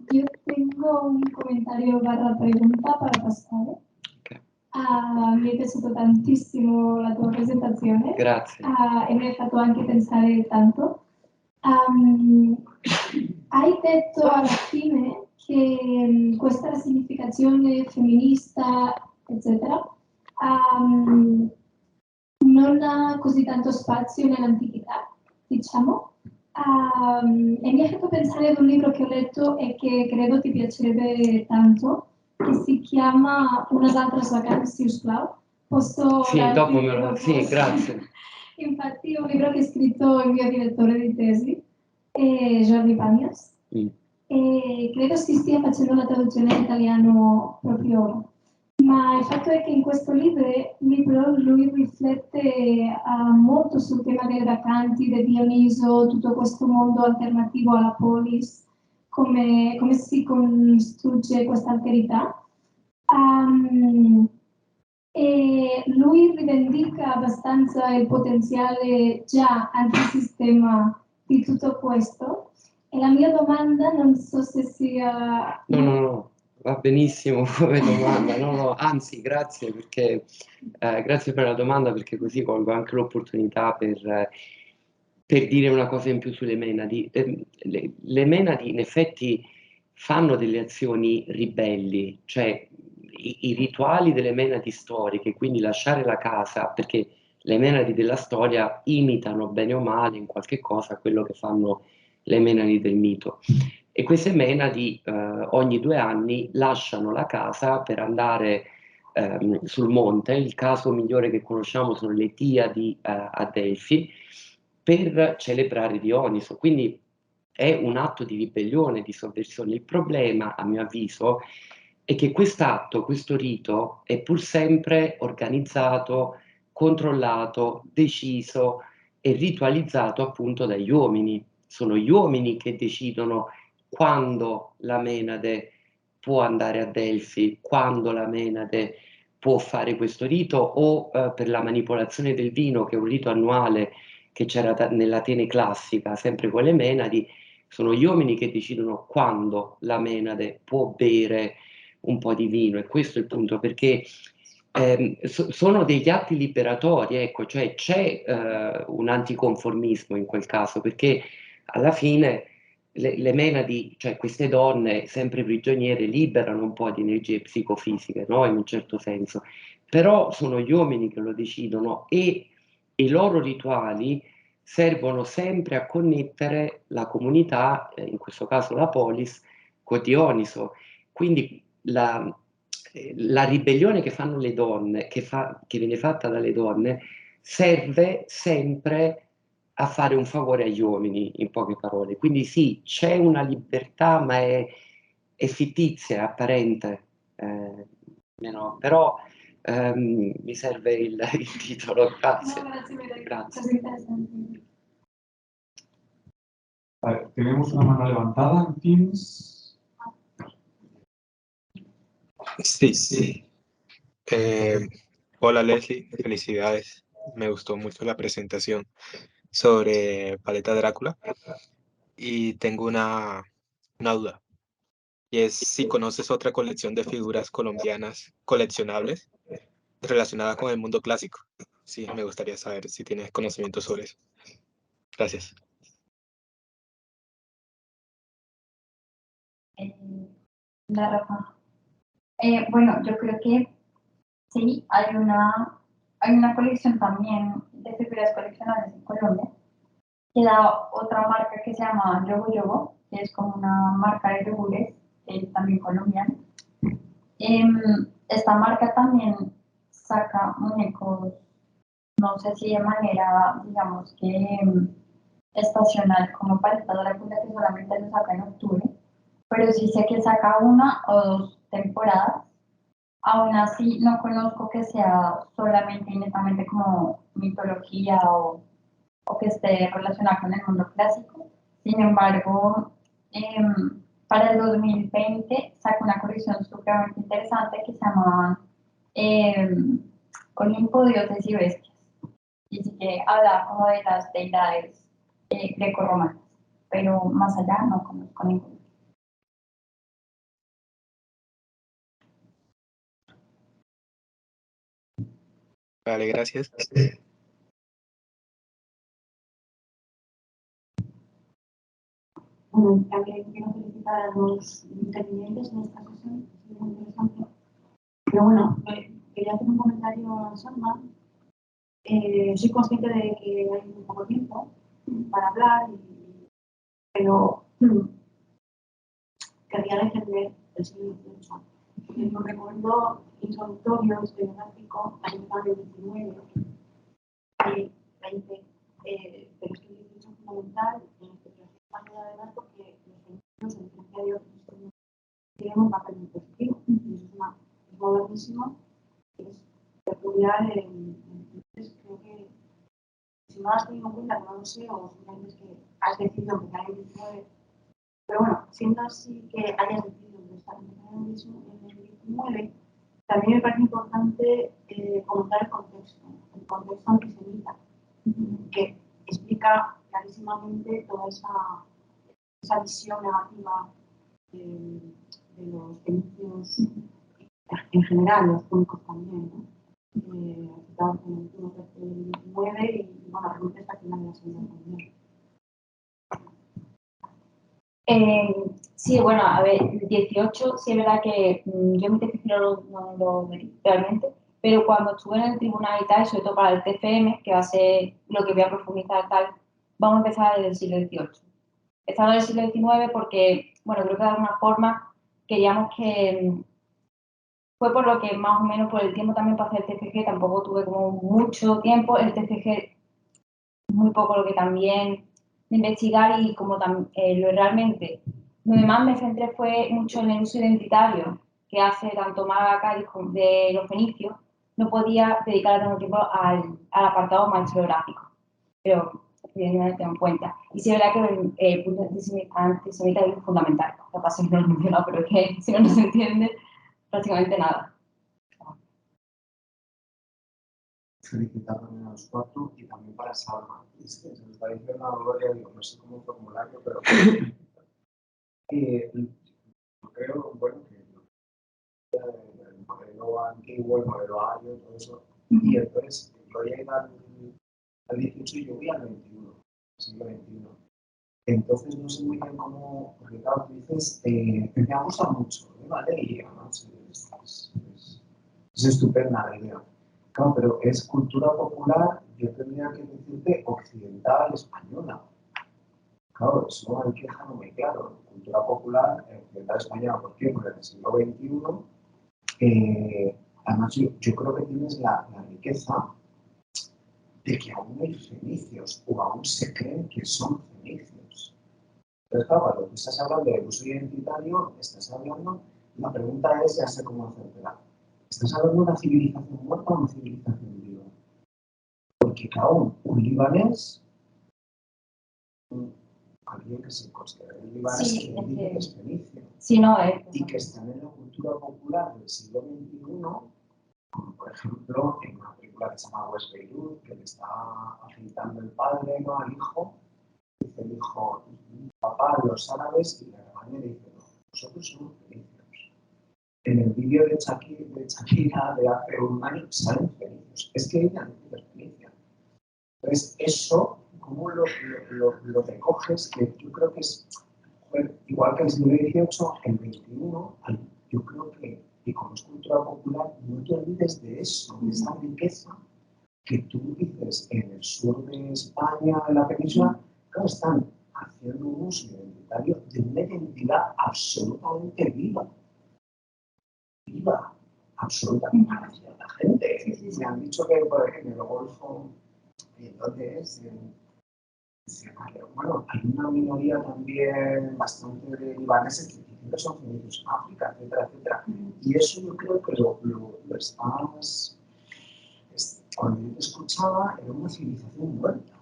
Yo tengo un comentario barra pregunta para Pasquale. Mi è piaciuto tantissimo la tua presentazione. Grazie. E mi hai fatto anche pensare tanto. Hai detto alla fine che questa significazione femminista, eccetera, non ha così tanto spazio nell'antichità, diciamo. E mi ha fatto pensare ad un libro che ho letto e che credo ti piacerebbe tanto, che si chiama Unes altres vacances, si us plau. Posso Sì, dopo me lo... Sì, grazie. Infatti è un libro che ha scritto il mio direttore di tesi, Jordi Pagnas, e credo si stia facendo la traduzione in italiano proprio ora. Ma il fatto è che in questo libro lui riflette molto sul tema delle vacanti, di Dioniso, tutto questo mondo alternativo alla polis, come si costruisce questa alterità. E lui rivendica abbastanza il potenziale già antisistema di tutto questo. E la mia domanda non so se sia... No, va benissimo come domanda, no, anzi grazie grazie per la domanda, perché così colgo anche l'opportunità per dire una cosa in più sulle Menadi. Le Menadi in effetti fanno delle azioni ribelli, cioè i rituali delle Menadi storiche, quindi lasciare la casa, perché le Menadi della storia imitano bene o male in qualche cosa quello che fanno le Menadi del mito. E queste Menadi ogni 2 anni lasciano la casa per andare sul monte. Il caso migliore che conosciamo sono le Tiadi a Delfi, per celebrare Dioniso. Quindi è un atto di ribellione, di sovversione. Il problema, a mio avviso, è che quest'atto, questo rito, è pur sempre organizzato, controllato, deciso e ritualizzato appunto dagli uomini. Sono gli uomini che decidono quando la Menade può andare a Delfi, quando la Menade può fare questo rito, o per la manipolazione del vino, che è un rito annuale che c'era nell'Atene classica, sempre con le Menadi. Sono gli uomini che decidono quando la Menade può bere un po' di vino, e questo è il punto, perché sono degli atti liberatori, ecco, cioè c'è un anticonformismo in quel caso, perché alla fine le Menadi, cioè queste donne sempre prigioniere, liberano un po' di energie psicofisiche, no? In un certo senso, però sono gli uomini che lo decidono, e i loro rituali servono sempre a connettere la comunità, in questo caso la polis, con Dioniso. Quindi la ribellione che fanno le donne, che viene fatta dalle donne, serve sempre a fare un favore agli uomini, in poche parole. Quindi sì, c'è una libertà, ma è fittizia, è apparente, però mi serve il titolo, grazie. No, grazie. Grazie. Vale, tenemos una mano levantada en Teams. Sí. Hola Leslie, felicidades. Me gustó mucho la presentación sobre Paleta Drácula y tengo una duda. Y es si conoces otra colección de figuras colombianas coleccionables relacionada con el mundo clásico. Sí, me gustaría saber si tienes conocimiento sobre eso. Gracias. La Rafa. Bueno, yo creo que sí, hay una colección también de figuras coleccionables en Colombia, que da otra marca que se llama Yogo Yogo, que es como una marca de yogures, también colombiana. Esta marca también saca muñecos, no sé si de manera, digamos que estacional, como Paleta Drácula, que solamente lo saca en octubre, pero sí sé que saca 1 o 2 temporadas. Aún así, no conozco que sea solamente y netamente como mitología o que esté relacionada con el mundo clásico. Sin embargo, para el 2020 sacó una colección supremamente interesante que se llama Olimpo, Dioses y Bestias. Y sí que habla como de las deidades grecorromanas, pero más allá no conozco ninguna. Vale, gracias. Bueno, también quiero felicitar a los intervinientes en esta sesión, ha sido muy interesante. Pero bueno, quería hacer un comentario a Salma. Soy consciente de que hay muy poco tiempo para hablar, pero querría defender el siglo XVIII. Es un recuerdo introductorio, historiográfico, al siglo XIX, y XX, pero es que el XVIII es fundamental en este proceso de edad porque los fenómenos, en diferencia de otros historias, tienen un papel muy positivo. Y eso es modernísimo, es peculiar. Entonces creo que si no has tenido en cuenta, no lo sé, o simplemente es que has decidido empezar en el 19, pero bueno, siendo así que hayas decidido empezar en el 19, también me parece importante comentar el contexto antisemita, que explica clarísimamente toda esa visión negativa de los fenicios en general, los púnicos también, ¿no? Citados en el 19 y bueno, realmente hasta final de la segunda también. Sí, bueno, a ver, el 18 sí es verdad que yo mi TFG no lo veí realmente, pero cuando estuve en el tribunal y tal, sobre todo para el TFM, que va a ser lo que voy a profundizar tal, vamos a empezar desde el siglo XVIII. Estamos en el siglo XIX porque, bueno, creo que de alguna forma queríamos que fue por lo que más o menos por el tiempo también para hacer el TFG, tampoco tuve como mucho tiempo, el TFG muy poco lo que también de investigar y como lo realmente donde más me centré fue mucho en el uso identitario que hace tanto Málaga Cádiz de los fenicios, no podía dedicar tanto tiempo al apartado más historiográfico, pero evidentemente tengo en cuenta. Y sí es verdad que el punto antisemita es fundamental, lo que pasa es que no lo he mencionado, pero es que si no se entiende prácticamente nada. Felicitar también a los cuatro y también para Salma. Es que se me está diciendo a Gloria, digo, no sé cómo formularlo, pero yo creo, bueno, que el modelo antiguo, el modelo ario, todo eso, y entonces voy a ir al 18 y yo voy al 21, siglo XXI. Entonces no sé muy bien cómo, porque claro, tú dices, me ha gustado mucho, ¿vale? Y además es estupenda la idea. Claro, pero es cultura popular, yo tendría que decirte occidental española. Claro, eso hay que dejarlo muy claro. Cultura popular occidental española, ¿por qué? Porque en el siglo XXI, además yo creo que tienes la riqueza de que aún hay fenicios o aún se creen que son fenicios. Entonces, claro, cuando tú estás hablando del uso identitario, estás hablando, la pregunta es, ya sé cómo hacértela. ¿Estás hablando de una civilización muerta o una civilización viva? Porque, claro, un libanés, alguien que se considera un libanés, Sí, que dice que es fenicio. Sí, no, y que están en la cultura popular del siglo XXI, como por ejemplo en una película que se llama West Beirut, que le está afeitando el padre, ¿no?, al hijo, dice el hijo, papá, los árabes, y la hermana le dice, no, nosotros somos fenicios. En el vídeo de Shakira de hace un año salen fenicios. Es que ella no es fenicia. Entonces, eso, ¿cómo lo recoges? Que yo creo que es, igual que el siglo XVIII, el XXI, yo creo que, y como es cultura popular, no te olvides de eso, de esa riqueza que tú dices en el sur de España, en la península, claro, están haciendo un uso identitario de una identidad absolutamente viva. Viva, absolutamente parecida a la gente. Me han dicho que, por ejemplo, en el Golfo, ¿dónde es? Bueno, hay una minoría también bastante de libaneses que dicen que son fenicios en África, etcétera, etcétera. Y eso yo creo que lo estás... Cuando yo te escuchaba, era una civilización muerta.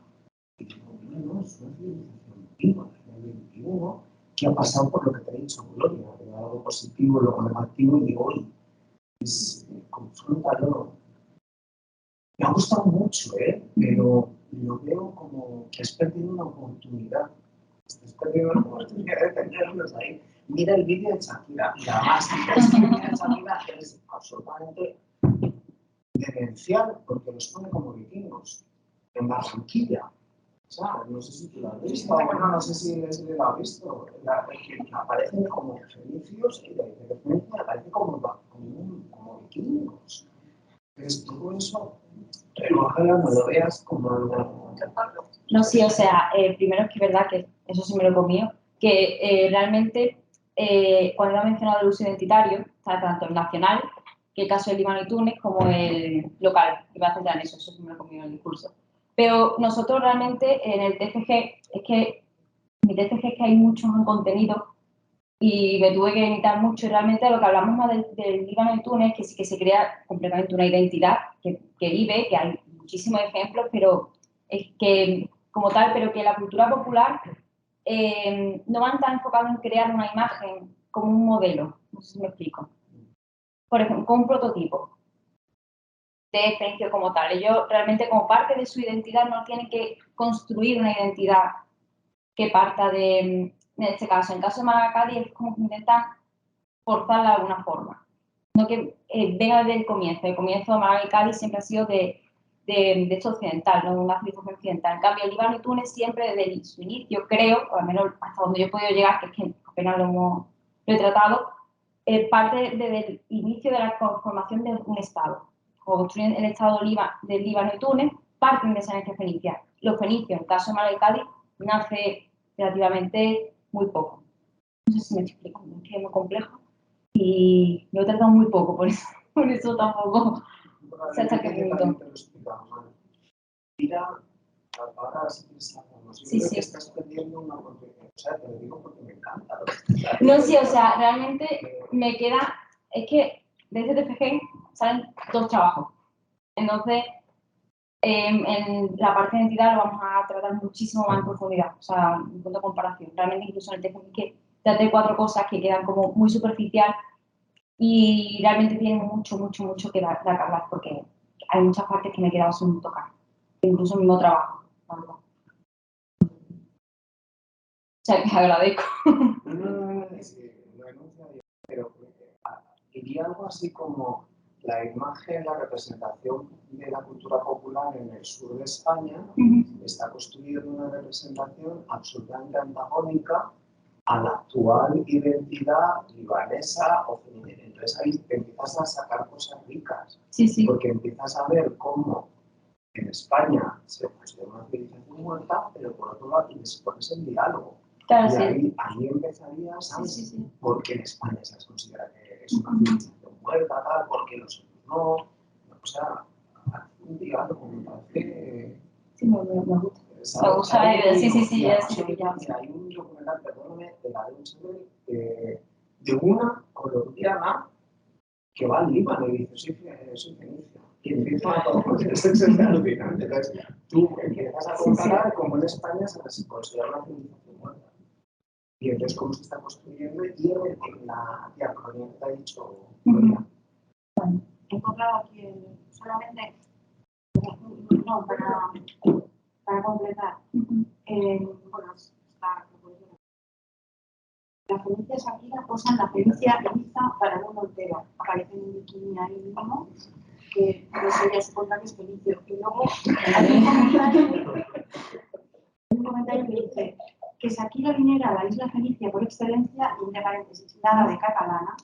Y digo, no, es una civilización viva, en el 21, que ha pasado por lo que te he dicho, Gloria, de algo positivo, luego negativo, y digo, oye, confróntalo. Me ha gustado mucho, pero lo veo como que has perdido una oportunidad. Estás perdiendo una oportunidad de tenerlos ahí. Mira el vídeo de Shakira. Y además, es que el vídeo de Shakira es absolutamente de referencial porque los pone como vikingos en Barranquilla. O sea, no sé si tú lo has visto, bueno, no sé si lo has visto. Aparecen como fenicios y de repente aparecen como vikingos. Entonces, todo eso, ojalá no lo veas como algo. No, sí, o sea, primero es que es verdad que eso sí me lo he comido, que realmente cuando he mencionado el uso identitario, está tanto el nacional, que el caso del Líbano y Túnez, como el local, que va a centrar en eso sí me lo he comido en el discurso. Pero nosotros realmente en el TFG, mi TFG es que hay mucho más contenido y me tuve que editar mucho. Y realmente lo que hablamos más del Líbano y Túnez, que sí que se crea completamente una identidad que vive, que hay muchísimos ejemplos, pero es que como tal, pero que la cultura popular no van tan enfocados en crear una imagen como un modelo, no sé si me explico. Por ejemplo, con un prototipo de Fenicio como tal. Ellos realmente como parte de su identidad no tienen que construir una identidad que parta de, en este caso, en el caso de Málaga Cádiz es como que intentan forzarla de alguna forma. No que venga desde el comienzo. El comienzo de Málaga y Cádiz siempre ha sido de esto occidental, no una civilización occidental. En cambio, el Líbano y Túnez siempre desde su inicio, creo, o al menos hasta donde yo he podido llegar, que es que apenas lo he tratado, parte desde el inicio de la conformación de un Estado. O construyen el Estado del Líbano y Túnez, parten de esa herencia fenicia. Los fenicios, en el caso de Málaga y Cádiz, nace relativamente muy poco. No sé si me explico, es que es muy complejo y lo he tratado muy poco, por eso tampoco sé hasta qué punto. Mira, ahora sí que sí, que estás perdiendo una oportunidad. O sea, te lo digo porque me encanta. No, sí, o sea, realmente me queda, es que desde TFG salen 2 trabajos. Entonces, en la parte de identidad lo vamos a tratar muchísimo más en profundidad, o sea, en punto de comparación. Realmente incluso en el TFG que traté 4 cosas que quedan como muy superficial y realmente tienen mucho que dar que hablar porque hay muchas partes que me he quedado sin tocar, incluso el mismo trabajo. ¿Verdad? O sea, que agradezco. Pero diría algo así como la imagen, la representación de la cultura popular en el sur de España está construyendo una representación absolutamente antagónica a la actual identidad libanesa o femenina. Entonces ahí te empiezas a sacar cosas ricas, porque empiezas a ver cómo en España se construye una civilización muerta, pero por otro lado les pones en diálogo. Claro, y ahí empezarías, ¿sabes? Porque en España se considera que es una civilización muerta, tal, porque los otros no. O sea, un diálogo me parece. Sí, me gusta. Me gusta, sí, hay un documental, perdóname, de la de una colombiana que va al Líbano y dice, soy fenicia. Y empieza a alucinante. Entonces, tú empiezas a comparar cómo en España se considera una civilización muerta. Y entonces cómo se está construyendo y en la diacronía que te ha dicho. He encontrado aquí solamente, no, para completar. Bueno, está la Fenicia Shakira posan la Fenicia Ibiza para el mundo entero. Aparece en un bikini ahí mismo, que no sé, ya se cuenta que es fenicio. Y luego hay un comentario que dice que Shakira viniera a la isla Fenicia por excelencia y entre paréntesis, nada de catalana.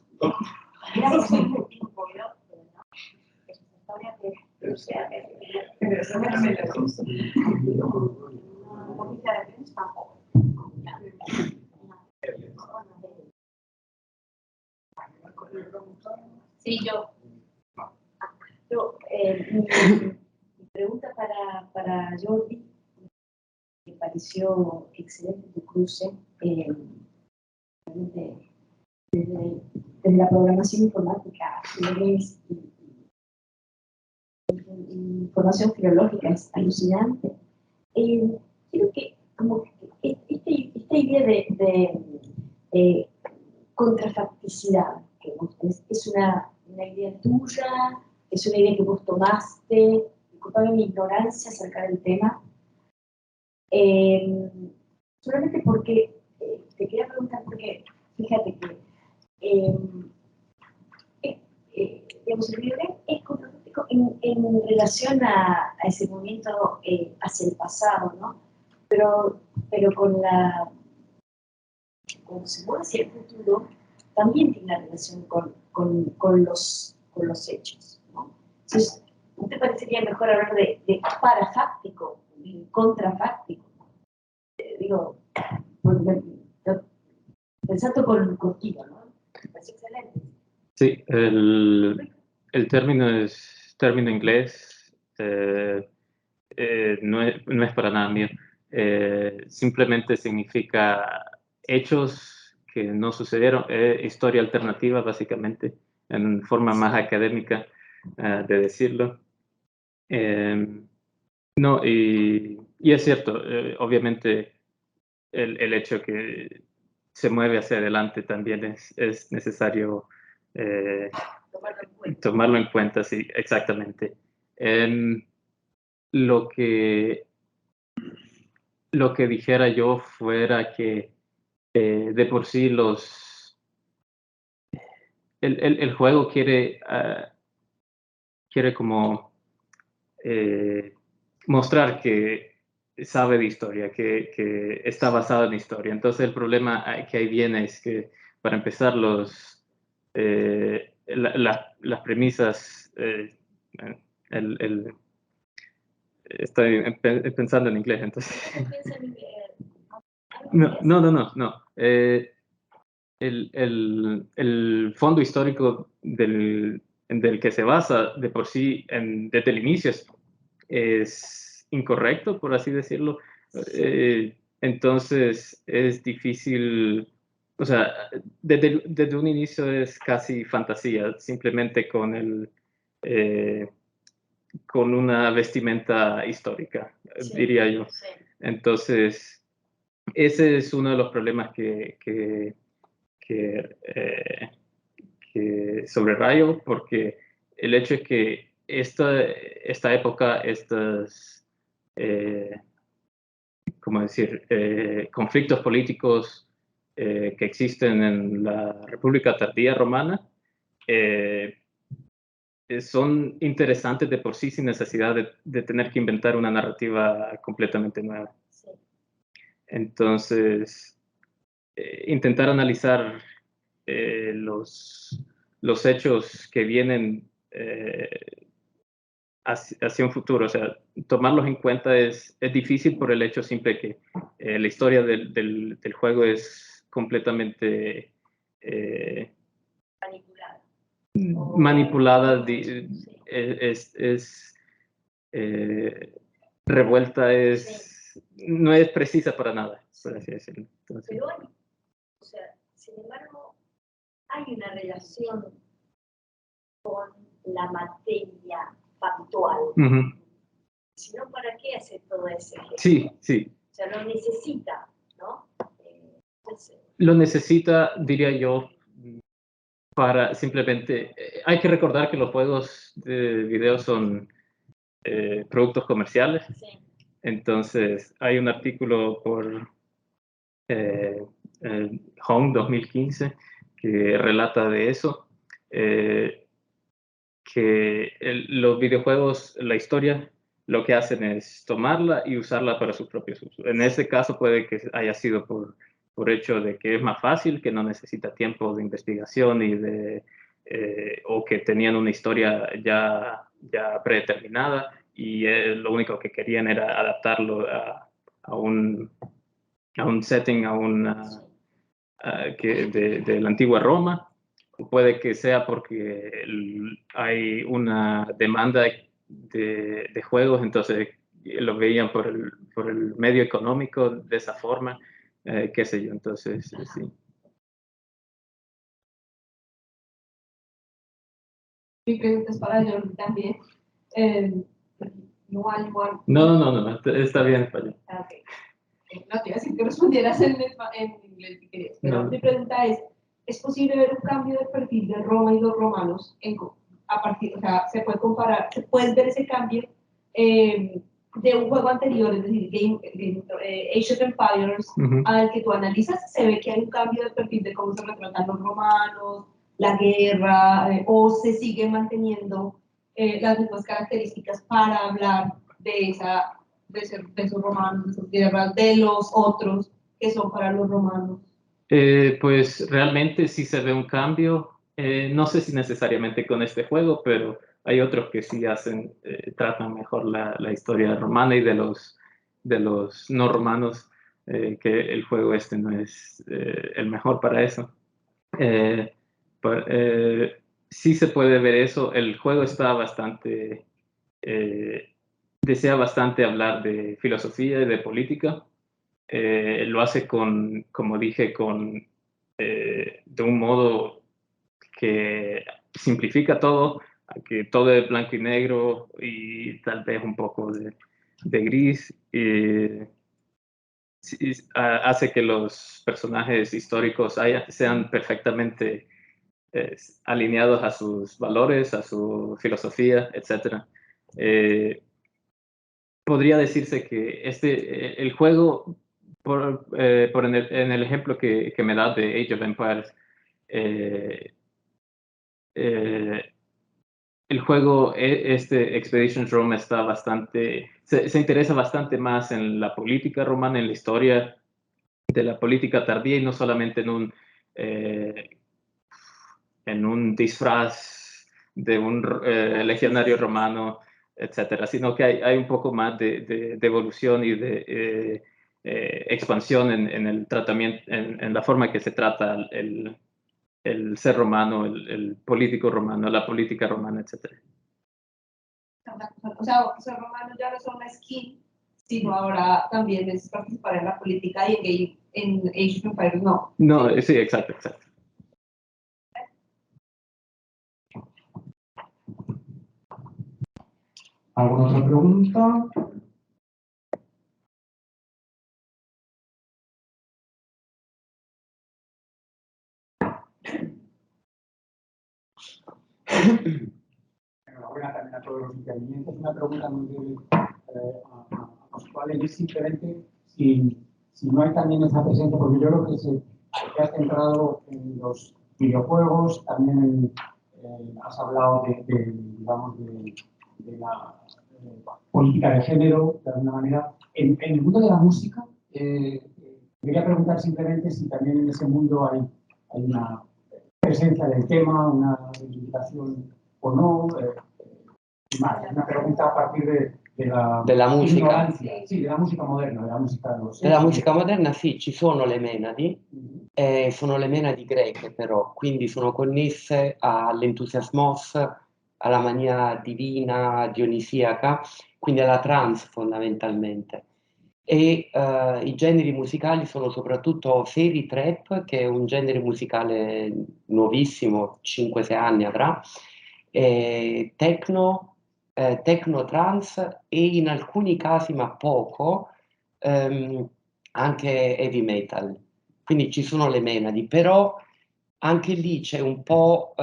Era posible un tiempo, ¿no? Es una historia que noticia de prensa. Sí, yo. Mi pregunta para Jordi, me pareció excelente tu cruce desde la programación informática, información filológica, es alucinante. Creo que como esta idea de contrafacticidad, que es una idea tuya, es una idea que vos tomaste, disculpame mi ignorancia acerca del tema, solamente porque te quería preguntar, porque fíjate que digamos, el videogame es contrafáctico en relación a ese momento hacia el pasado, ¿no? Pero cuando se mueve hacia el futuro, también tiene una relación con los hechos, ¿no? Entonces, ¿no te parecería mejor hablar de parafáctico y contrafáctico? Digo, pensando contigo, ¿no? Me parece excelente. Sí, el término es término inglés, no es para nada mío. Simplemente significa hechos que no sucedieron, historia alternativa básicamente, en forma más académica de decirlo. No, y es cierto, obviamente el hecho que se mueve hacia adelante también es necesario tomarlo en cuenta, sí, exactamente. Lo que dijera yo fuera que de por sí el juego quiere como mostrar que sabe de historia, que está basado en historia. Entonces el problema que ahí viene es que, para empezar, las premisas, estoy pensando en inglés, entonces. No. El fondo histórico del que se basa de por sí desde el inicio es incorrecto, por así decirlo. Entonces es difícil, o sea, desde un inicio es casi fantasía, simplemente con una vestimenta histórica, Sí, diría yo. sí. Entonces, ese es uno de los problemas que subrayo, porque el hecho es que esta época, ¿cómo decir? Conflictos políticos que existen en la República Tardía Romana son interesantes de por sí, sin necesidad de tener que inventar una narrativa completamente nueva. Sí. Entonces, intentar analizar los hechos que vienen hacia un futuro, o sea, tomarlos en cuenta es difícil por el hecho simple que la historia del juego es completamente manipulada, revuelta, no es precisa para nada, por así decirlo. Entonces, Pero hay, o sea, sin embargo, hay una relación con la materia factual. Si no, ¿para qué hace todo ese ejercicio? Sí. O sea, lo necesita, ¿no? Lo necesita, diría yo, para simplemente... hay que recordar que los juegos de video son productos comerciales. Sí. Entonces, hay un artículo por Home 2015 que relata de eso, que los videojuegos, la historia, lo que hacen es tomarla y usarla para sus propios usos. En ese caso puede que haya sido por hecho de que es más fácil, que no necesita tiempo de investigación o que tenían una historia ya predeterminada y lo único que querían era adaptarlo a un setting, de la antigua Roma. Puede que sea porque hay una demanda de juegos, entonces lo veían por el medio económico de esa forma, qué sé yo, entonces sí. Mi pregunta es para Jordi también. Igual. No, está bien en español. Okay. No te iba a decir que respondieras en inglés si querías, pero mi pregunta ¿es posible ver un cambio de perfil de Roma y los romanos a partir, o sea, se puede comparar, se puede ver ese cambio de un juego anterior, es decir, Age of Empires, al que tú analizas, se ve que hay un cambio de perfil de cómo se retratan los romanos, la guerra, o se sigue manteniendo las mismas características para hablar de esos romanos, de esas guerras, de los otros que son para los romanos? Pues realmente sí se ve un cambio. No sé si necesariamente con este juego, pero hay otros que sí tratan mejor la historia romana y de los no romanos, que el juego este no es el mejor para eso. Sí se puede ver eso. El juego está bastante, desea bastante hablar de filosofía y de política. Lo hace como dije, de un modo que simplifica todo, que todo es blanco y negro y tal vez un poco de gris. Hace que los personajes históricos sean perfectamente alineados a sus valores, a su filosofía, etc. Podría decirse que el juego, en el ejemplo que me da de Age of Empires, el juego, Expeditions Rome, se interesa bastante más en la política romana, en la historia de la política tardía y no solamente en un disfraz de un legionario romano, etcétera, sino que hay un poco más de evolución y de expansión en el tratamiento, en la forma que se trata el ser romano, el político romano, la política romana, etcétera. O sea, ser romanos ya no son una skin, sino ahora también es participar en la política y en Age of Empires no. No, sí, exacto. ¿Alguna otra pregunta? Enhorabuena también a todos los intervinientes. Una pregunta muy breve a los cuales es simplemente si no hay también esa presencia, porque yo creo que te has centrado en los videojuegos, también has hablado digamos, de la política de género, de alguna manera. En el mundo de la música, quería preguntar simplemente si también en ese mundo hay una presencia del tema, una reivindicación o no. Una pregunta a partir de la musica. Sì, della musica moderna, della musica Nella musica moderna sì, ci sono le menadi, sono le menadi greche però, quindi sono connesse all'entusiasmos, alla mania divina, dionisiaca, quindi alla trance fondamentalmente. E i generi musicali sono soprattutto fairy trap, che è un genere musicale nuovissimo, 5-6 anni avrà, techno trance e in alcuni casi, ma poco, anche heavy metal. Quindi ci sono le menadi, però anche lì c'è un po'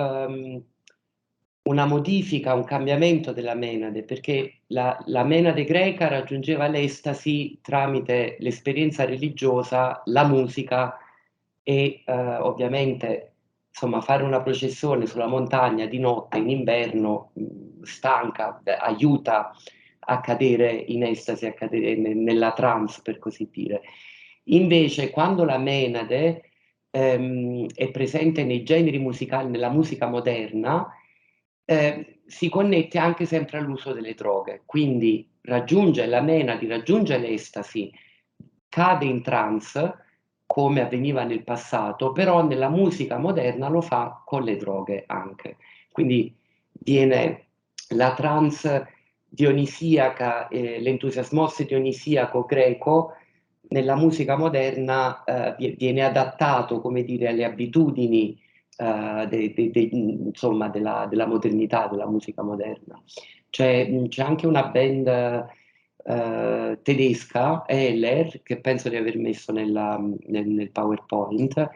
una modifica, un cambiamento della menade, perché la menade greca raggiungeva l'estasi tramite l'esperienza religiosa, la musica e ovviamente insomma fare una processione sulla montagna di notte in inverno stanca, aiuta a cadere in estasi, a cadere nella trance, per così dire. Invece quando la menade è presente nei generi musicali, nella musica moderna, si connette anche sempre all'uso delle droghe, quindi la menadi raggiunge l'estasi, cade in trance, come avveniva nel passato, però nella musica moderna lo fa con le droghe anche. Quindi viene la trance dionisiaca, l'entusiasmos dionisiaco greco, nella musica moderna viene adattato, come dire, alle abitudini insomma, della modernità, della musica moderna. C'è anche una band tedesca, Heller, che penso di aver messo nel PowerPoint,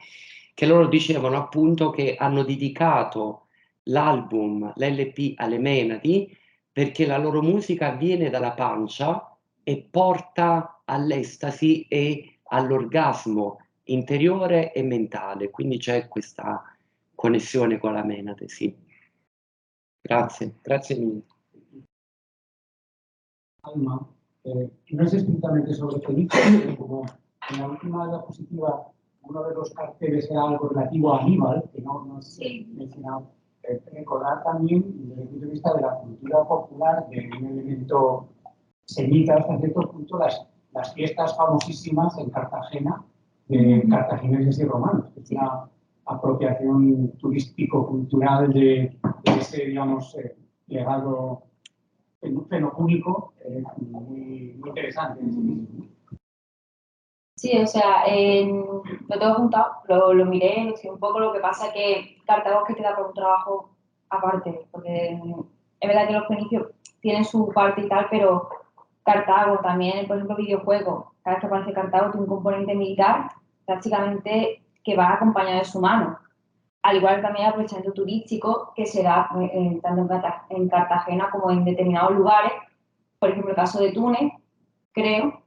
che loro dicevano appunto che hanno dedicato l'LP alle menadi, perché la loro musica viene dalla pancia e porta all'estasi e all'orgasmo interiore e mentale, quindi c'è questa connessione con la menade, sì. Grazie, grazie mille. Alma, no es estrictamente sobre Felipe, pero como en la última diapositiva uno de los carteles era algo relativo a Aníbal, que no se mencionado, recordar también desde el punto de vista de la cultura popular, de un elemento semita hasta cierto punto, las fiestas famosísimas en Cartagena, de cartagineses y romanos, que es una apropiación turístico-cultural de ese, digamos, legado fenopúnico muy interesante. Sí, o sea, lo tengo apuntado, lo miré, un poco. Lo que pasa que Cartago es que te da por un trabajo aparte, porque es verdad que los fenicios tienen su parte y tal, pero Cartago también, por ejemplo, videojuegos, cada vez que aparece Cartago tiene un componente militar prácticamente que va acompañado de su mano. Al igual que también aprovechamiento turístico que se da tanto en Cartagena como en determinados lugares, por ejemplo, el caso de Túnez, creo,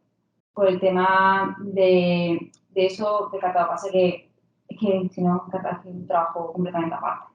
por el tema de eso de Cartago. Pasa que es que si no, Cartago es un trabajo completamente aparte.